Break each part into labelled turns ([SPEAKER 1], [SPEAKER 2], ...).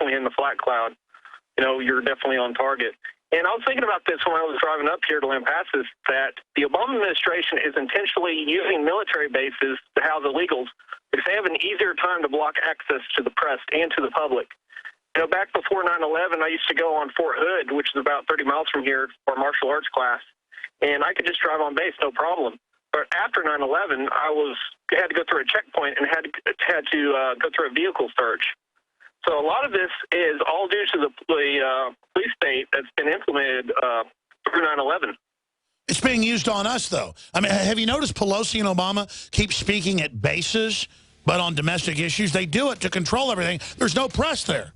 [SPEAKER 1] definitely in the flat cloud. You know, you're definitely on target. And I was thinking about this when I was driving up here to Lampasas, that the Obama administration is intentionally using military bases to house illegals because they have an easier time to block access to the press and to the public. You know, back before 9/11, I used to go on Fort Hood, which is about 30 miles from here, for martial arts class, and I could just drive on base, no problem. But after 9/11, I had to go through a checkpoint and had to go through a vehicle search. So a lot of this is all due to the police state that's been implemented through 9/11.
[SPEAKER 2] It's being used on us, though. I mean, have you noticed Pelosi and Obama keep speaking at bases, but on domestic issues? They do it to control everything. There's no press there.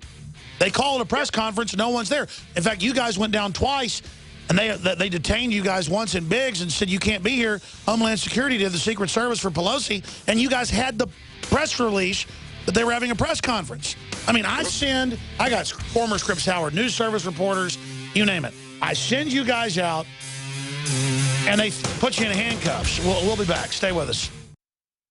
[SPEAKER 2] They call it a press conference, and no one's there. In fact, you guys went down twice, and they detained you guys once in Biggs and said you can't be here. Homeland Security did the Secret Service for Pelosi, and you guys had the press release that they were having a press conference. I mean, I got former Scripps Howard News Service reporters, you name it. I send you guys out, and they put you in handcuffs. We'll be back. Stay with us.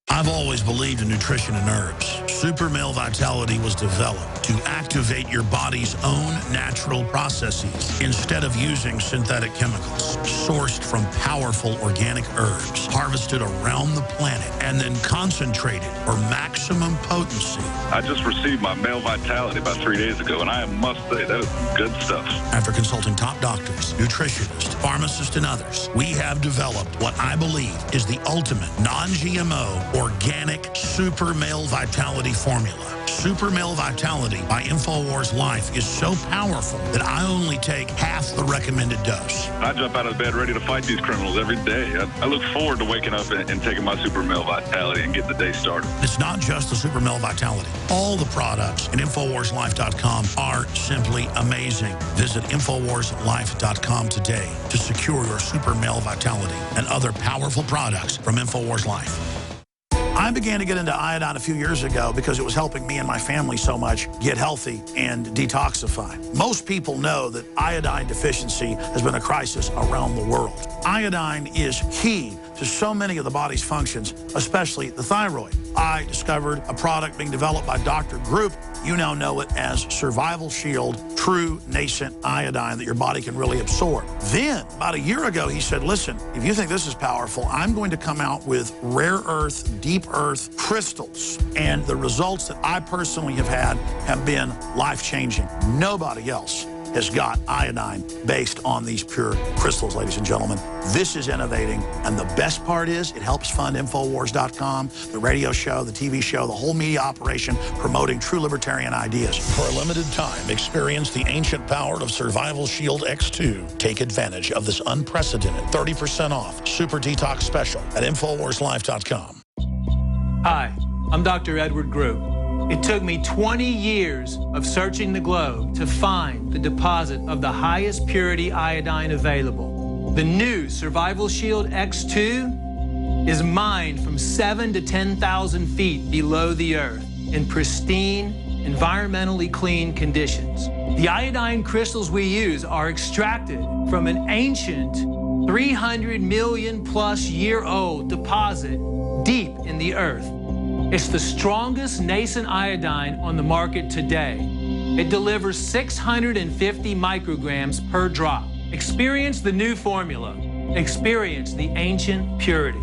[SPEAKER 2] I've always believed in nutrition and herbs. Super Male Vitality was developed to activate your body's own natural processes instead of using synthetic chemicals. Sourced from powerful organic herbs, harvested around the planet, and then concentrated for maximum potency.
[SPEAKER 3] I just received my Male Vitality about 3 days ago, and I must say, that is good stuff.
[SPEAKER 2] After consulting top doctors, nutritionists, pharmacists, and others, we have developed what I believe is the ultimate non-GMO organic Super Male Vitality formula. Super Male Vitality by InfoWars Life is so powerful that I only take half the recommended dose.
[SPEAKER 3] I jump out of bed ready to fight these criminals every day. I look forward to waking up and taking my Super Male Vitality and getting the day started.
[SPEAKER 2] It's not just the Super Male Vitality. All the products at InfoWarsLife.com are simply amazing. Visit InfoWarsLife.com today to secure your Super Male Vitality and other powerful products from InfoWars Life. I began to get into iodine a few years ago because it was helping me and my family so much get healthy and detoxify. Most people know that iodine deficiency has been a crisis around the world. Iodine is key to so many of the body's functions, especially the thyroid. I discovered a product being developed by Dr. Group. You now know it as Survival Shield True Nascent Iodine that your body can really absorb. Then, about a year ago, he said, listen, if you think this is powerful, I'm going to come out with rare earth, deep earth crystals. And the results that I personally have had have been life-changing. Nobody else has got iodine based on these pure crystals, ladies and gentlemen. This is innovating, and the best part is it helps fund Infowars.com, the radio show, the TV show, the whole media operation promoting true libertarian ideas. For a limited time, experience the ancient power of Survival Shield X2. Take advantage of this unprecedented 30% off Super Detox Special at InfoWarsLife.com.
[SPEAKER 4] Hi, I'm Dr. Edward Group. It took me 20 years of searching the globe to find the deposit of the highest purity iodine available. The new Survival Shield X2 is mined from 7,000 to 10,000 feet below the earth in pristine, environmentally clean conditions. The iodine crystals we use are extracted from an ancient 300 million plus year old deposit deep in the earth. It's the strongest nascent iodine on the market today. It delivers 650 micrograms per drop. Experience the new formula. Experience the ancient purity.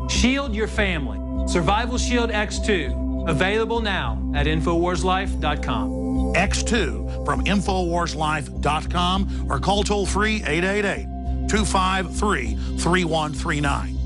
[SPEAKER 4] Shield your family. Survival Shield X2. Available now at InfoWarsLife.com.
[SPEAKER 2] X2 from InfoWarsLife.com or call toll-free 888-253-3139.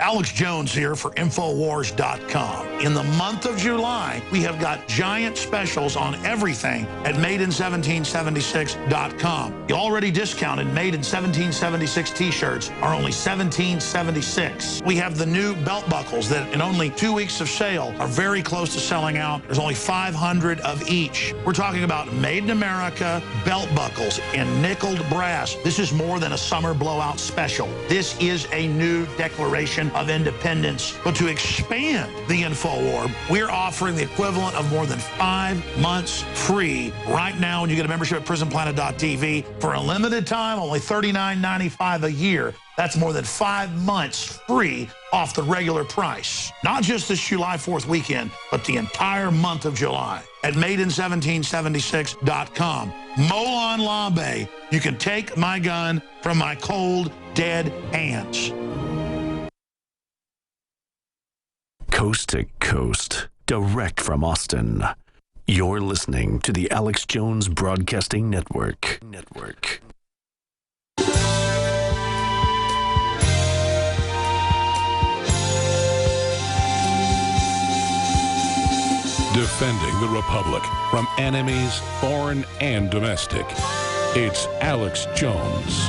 [SPEAKER 2] Alex Jones here for Infowars.com. In the month of July, we have got giant specials on everything at Made-in-1776.com. The already discounted Made-in-1776 t-shirts are only $17.76. We have the new belt buckles that in only 2 weeks of sale are very close to selling out. There's only 500 of each. We're talking about Made in America belt buckles in nickeled brass. This is more than a summer blowout special. This is a new declaration of independence. But to expand the InfoWar, we're offering the equivalent of more than 5 months free right now when you get a membership at PrisonPlanet.tv. For a limited time, only $39.95 a year. That's more than 5 months free off the regular price. Not just this July 4th weekend, but the entire month of July. at madein1776.com. Molon Labe, you can take my gun from my cold, dead hands.
[SPEAKER 5] Coast to coast, direct from Austin. You're listening to the Alex Jones Broadcasting Network.
[SPEAKER 6] Defending the Republic from enemies, foreign and domestic. It's Alex Jones.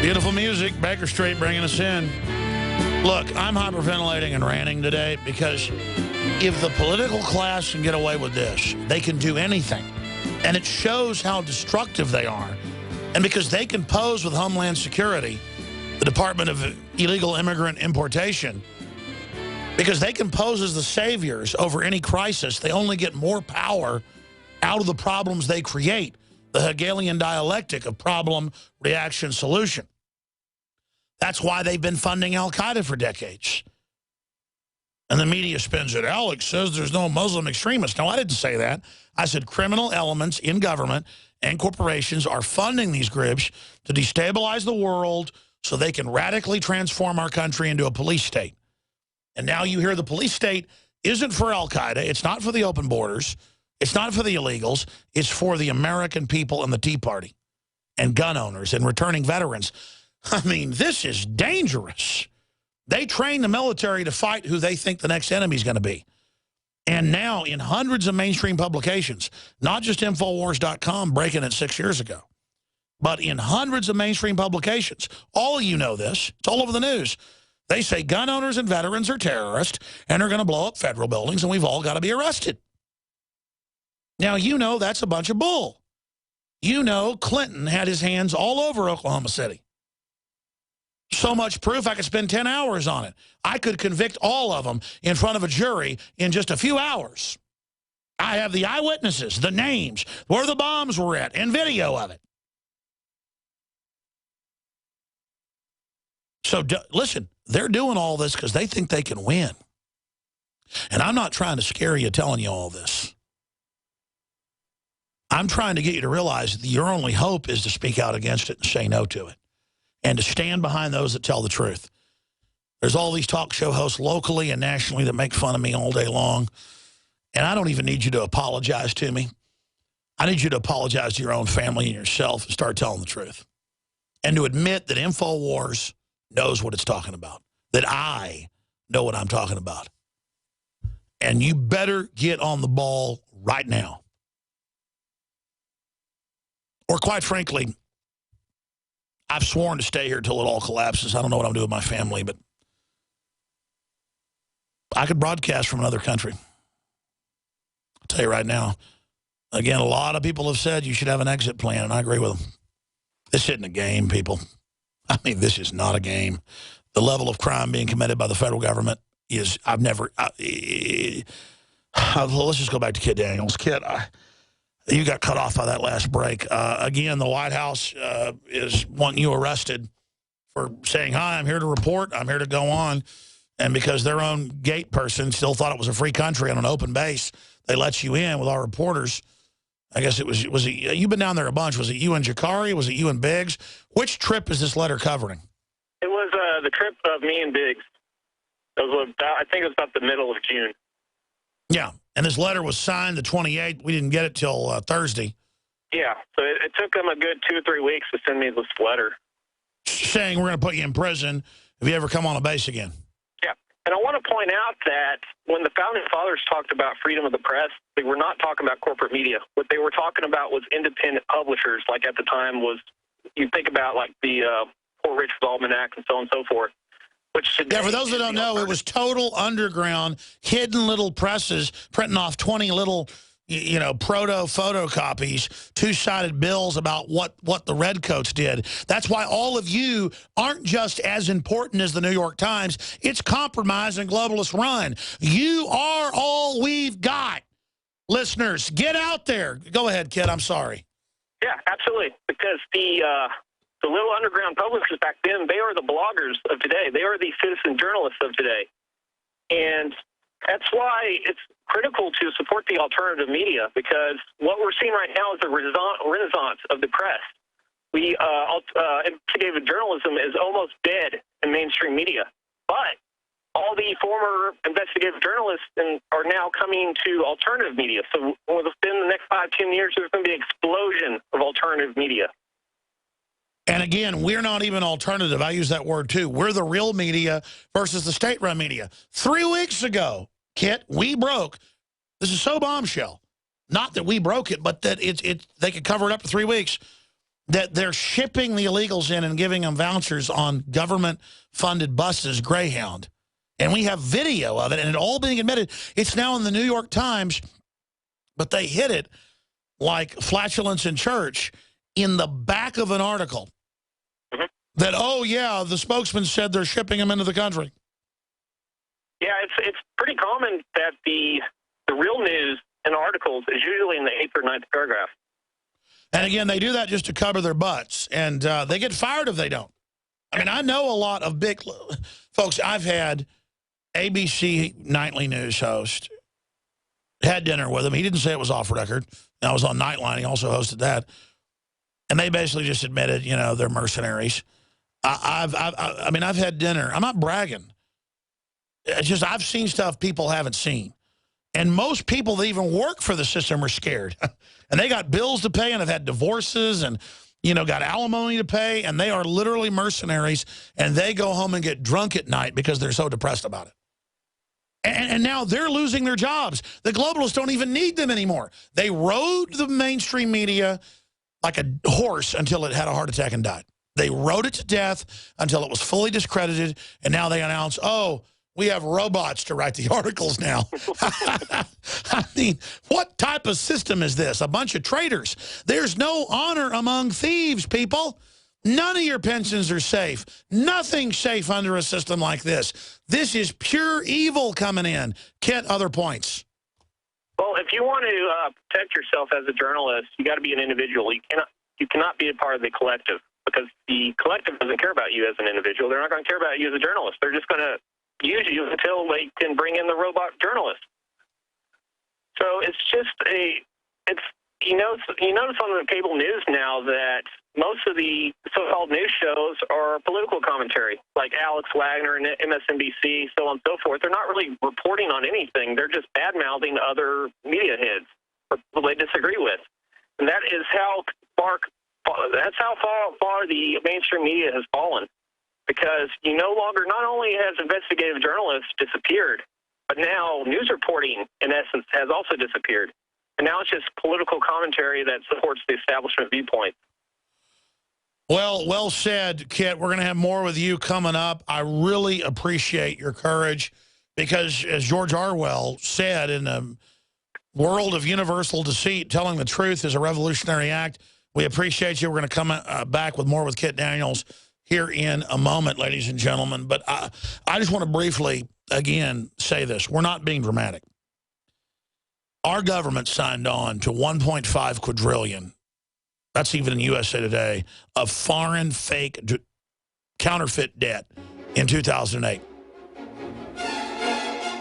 [SPEAKER 2] Beautiful music, Baker Street bringing us in. Look, I'm hyperventilating and ranting today because if the political class can get away with this, they can do anything. And it shows how destructive they are. And because they can pose with Homeland Security, the Department of Illegal Immigrant Importation, because they can pose as the saviors over any crisis, they only get more power out of the problems they create, the Hegelian dialectic of problem, reaction, solution. That's why they've been funding al-Qaeda for decades. And the media spins it. Alex says there's no Muslim extremists. No, I didn't say that. I said criminal elements in government and corporations are funding these groups to destabilize the world so they can radically transform our country into a police state. And now you hear the police state isn't for al-Qaeda. It's not for the open borders. It's not for the illegals. It's for the American people and the Tea Party and gun owners and returning veterans. I mean, this is dangerous. They train the military to fight who they think the next enemy is going to be. And now in hundreds of mainstream publications, not just Infowars.com breaking it 6 years ago, but in hundreds of mainstream publications, all of you know this, it's all over the news. They say gun owners and veterans are terrorists and are going to blow up federal buildings and we've all got to be arrested. Now, you know that's a bunch of bull. You know Clinton had his hands all over Oklahoma City. So much proof I could spend 10 hours on it. I could convict all of them in front of a jury in just a few hours. I have the eyewitnesses, the names, where the bombs were at, and video of it. So listen, they're doing all this because they think they can win. And I'm not trying to scare you telling you all this. I'm trying to get you to realize that your only hope is to speak out against it and say no to it. And to stand behind those that tell the truth. There's all these talk show hosts locally and nationally that make fun of me all day long. And I don't even need you to apologize to me. I need you to apologize to your own family and yourself and start telling the truth. And to admit that InfoWars knows what it's talking about. That I know what I'm talking about. And you better get on the ball right now. Or quite frankly, I've sworn to stay here until it all collapses. I don't know what I'm doing with my family, but I could broadcast from another country. I'll tell you right now. Again, a lot of people have said you should have an exit plan, and I agree with them. This isn't a game, people. I mean, this is not a game. The level of crime being committed by the federal government is, let's just go back to Kit Daniels. Kit, you got cut off by that last break. Again, the White House is wanting you arrested for saying, hi, I'm here to report. I'm here to go on. And because their own gate person still thought it was a free country on an open base, they let you in with our reporters. I guess it was it, you've been down there a bunch. Was it you and Jakari? Was it you and Biggs? Which trip is this letter covering?
[SPEAKER 1] It was the trip of me and Biggs. It was about, I think it was about the middle of June.
[SPEAKER 2] Yeah. And this letter was signed the 28th. We didn't get it till Thursday.
[SPEAKER 1] Yeah, so it took them a good 2 or 3 weeks to send me this letter.
[SPEAKER 2] Saying we're going to put you in prison if you ever come on a base again.
[SPEAKER 1] Yeah, and I want to point out that when the Founding Fathers talked about freedom of the press, they were not talking about corporate media. What they were talking about was independent publishers, like at the time was, you think about like the Poor Richard's Almanac and so on and so forth.
[SPEAKER 2] Yeah, for those that don't know, it was total underground, hidden little presses printing off 20 little, you know, proto-photocopies, two-sided bills about what the Redcoats did. That's why all of you aren't just as important as the New York Times. It's compromised and globalist run. You are all we've got. Listeners, get out there. Go ahead, Kid. I'm sorry.
[SPEAKER 1] Yeah, absolutely. Because the little underground publishers back then, they are the bloggers of today. They are the citizen journalists of today. And That's why it's critical to support the alternative media, because what we're seeing right now is a renaissance of the press. Investigative journalism is almost dead in mainstream media, but all the former investigative journalists are now coming to alternative media. So within the next 5-10 years, there's going to be an explosion of alternative media.
[SPEAKER 2] And again, we're not even alternative. I use that word too. We're the real media versus the state-run media. 3 weeks ago, Kit, we broke. This is so bombshell. Not that we broke it, but that they could cover it up for 3 weeks. That they're shipping the illegals in and giving them vouchers on government-funded buses, Greyhound. And we have video of it, and it all being admitted. It's now in the New York Times, but they hid it like flatulence in church in the back of an article. That, oh, yeah, the spokesman said they're shipping them into the country.
[SPEAKER 1] Yeah, it's pretty common that the real news in articles is usually in the 8th or 9th paragraph.
[SPEAKER 2] And again, they do that just to cover their butts, and they get fired if they don't. I mean, I know a lot of big folks. I've had ABC nightly news host, had dinner with him. He didn't say it was off record. I was on Nightline. He also hosted that. And they basically just admitted, you know, they're mercenaries. I mean, I've had dinner. I'm not bragging. It's just I've seen stuff people haven't seen. And most people that even work for the system are scared. And they got bills to pay and have had divorces and, you know, got alimony to pay. And they are literally mercenaries. And they go home and get drunk at night because they're so depressed about it. And now they're losing their jobs. The globalists don't even need them anymore. They rode the mainstream media like a horse until it had a heart attack and died. They rode it to death until it was fully discredited. And now they announce, oh, we have robots to write the articles now. I mean, what type of system is this? A bunch of traitors. There's no honor among thieves, people. None of your pensions are safe. Nothing's safe under a system like this. This is pure evil coming in. Kit, other points.
[SPEAKER 1] Well, if you want to protect yourself as a journalist, you got to be an individual. You cannot be a part of the collective, because the collective doesn't care about you as an individual. They're not going to care about you as a journalist. They're just going to use you until they can bring in the robot journalist. So it's just you notice on the cable news now that most of the so-called news shows are political commentary, like Alex Wagner and MSNBC, so on and so forth. They're not really reporting on anything. They're just bad-mouthing other media heads or people they disagree with. And that is how far the mainstream media has fallen. Because not only has investigative journalists disappeared, but now news reporting, in essence, has also disappeared. And now it's just political commentary that supports the establishment viewpoint.
[SPEAKER 2] Well said, Kit. We're going to have more with you coming up. I really appreciate your courage because, as George Orwell said, in a world of universal deceit, telling the truth is a revolutionary act. We appreciate you. We're going to come back with more with Kit Daniels here in a moment, ladies and gentlemen. But I just want to briefly, again, say this. We're not being dramatic. Our government signed on to 1.5 quadrillion, that's even in USA Today, of foreign fake counterfeit debt in 2008.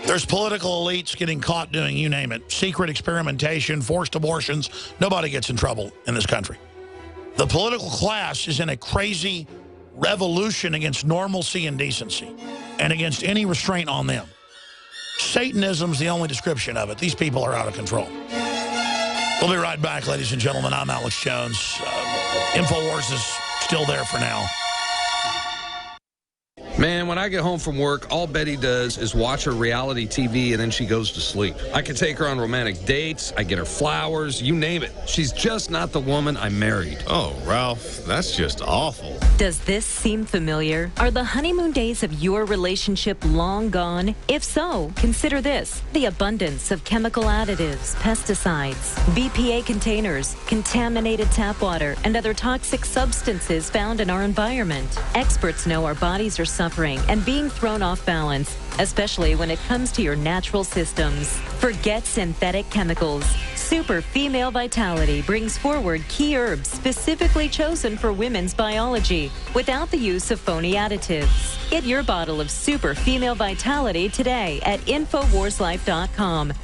[SPEAKER 2] There's political elites getting caught doing, you name it, secret experimentation, forced abortions. Nobody gets in trouble in this country. The political class is in a crazy revolution against normalcy and decency and against any restraint on them. Satanism's the only description of it. These people are out of control. We'll be right back, ladies and gentlemen. I'm Alex Jones. InfoWars is still there for now.
[SPEAKER 7] Man, when I get home from work, all Betty does is watch her reality TV and then she goes to sleep. I can take her on romantic dates, I get her flowers, you name it. She's just not the woman I married.
[SPEAKER 8] Oh, Ralph, that's just awful.
[SPEAKER 9] Does this seem familiar? Are the honeymoon days of your relationship long gone? If so, consider this: the abundance of chemical additives, pesticides, BPA containers, contaminated tap water, and other toxic substances found in our environment. Experts know our bodies are suffering and being thrown off balance, especially when it comes to your natural systems. Forget synthetic chemicals. Super Female Vitality brings forward key herbs specifically chosen for women's biology without the use of phony additives. Get your bottle of super female vitality today at InfoWarsLife.com.